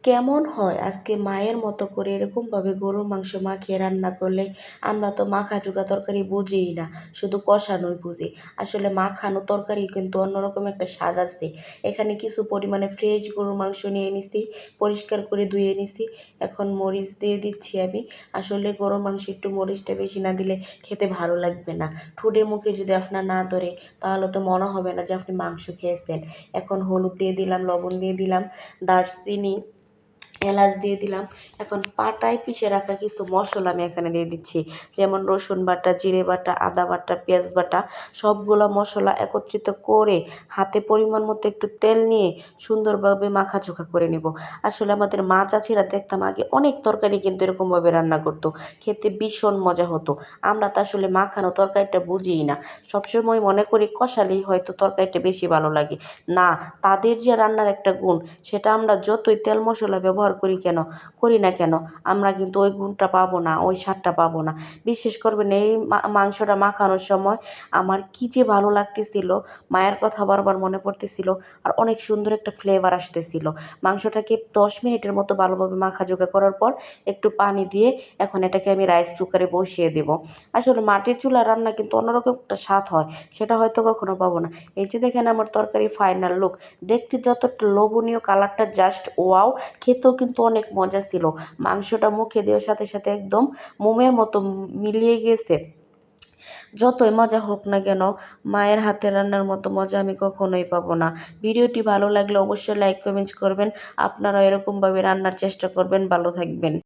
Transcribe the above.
কেমন হয় আজকে মায়ের মতো করে এরকমভাবে গরুর মাংস মাখিয়ে রান্না করলে? আমরা তো মাখা চোখা তরকারি বুঝিই না, শুধু কষানোই বুঝি। আসলে মাখানো তরকারি কিন্তু অন্যরকম একটা স্বাদ আছে। এখানে কিছু পরিমাণে ফ্রেশ গরুর মাংস নিয়ে নিছি, পরিষ্কার করে ধুয়ে নিছি। এখন মরিচ দিয়ে দিচ্ছি আমি। আসলে গরুর মাংস একটু মরিচটা বেশি না দিলে খেতে ভালো লাগবে না। ঠোঁটে মুখে যদি আপনার না ধরে তাহলে তো মনে হবে না যে আপনি মাংস খেয়েছেন। এখন হলুদ দিয়ে দিলাম, লবণ দিয়ে দিলাম, দারচিনি, এলাচ দিয়ে দিলাম। এখন পাটায় পিষে রাখা কিছু মশলা আমি এখানে দিয়ে দিচ্ছি, যেমন রসুন বাটা, জিরে বাটা, আদা বাটা, পেঁয়াজ বাটা। সবগুলো মশলা একত্রিত করে হাতে পরিমাণ মতো একটু তেল নিয়ে সুন্দরভাবে মাখাচোখা করে নেব। আসলে আমাদের মা চাচিরা দেখতাম আগে অনেক তরকারি কিন্তু এরকমভাবে রান্না করতো, খেতে ভীষণ মজা হতো। আমরা তো আসলে মাখানো তরকারিটা বুঝিই না, সবসময় মনে করি কষালেই হয়তো তরকারিটা বেশি ভালো লাগে। না, তাদের যে রান্নার একটা গুণ, সেটা আমরা যতই তেল মশলা ব্যবহার করি না কেন, আমরা কিন্তু ওই গুণটা পাবো না, ওই স্বাদটা পাবো না। বিশ্বাস করবেন, এই মাংসটা মাখানোর সময় আমার কি যে ভালো লাগতেছিল, মায়ের কথা বারবার মনে পড়তেছিল, আর অনেক সুন্দর একটা ফ্লেভার আসতেছিল। মাংসটাকে 10 মিনিটের মতো ভালোভাবে মাখাজোগা করার পর একটু পানি দিয়ে এখন এটাকে আমি রাইস কুকারে বসিয়ে দেব। আসলে মাটির চুলার রান্না কিন্তু অন্যরকম একটা স্বাদ হয়, সেটা হয়তো কখনো পাবো না। এই যে দেখেন আমার তরকারি ফাইনাল লুক, দেখতে যতটা লোভনীয়, কালারটা জাস্ট ওয়াও, খেতেও কিন্তু অনেক মজা ছিল। মাংসটা মুখে দেওয়ার সাথে সাথে একদম মোমের মতো মিলিয়ে গেছে। যতই মজা হোক না কেন, মায়ের হাতের রান্নার মতো মজা আমি কখনোই পাবো না। ভিডিওটি ভালো লাগলে অবশ্যই লাইক কমেন্টস করবেন। আপনারা এরকমভাবে রান্নার চেষ্টা করবেন। ভালো থাকবেন।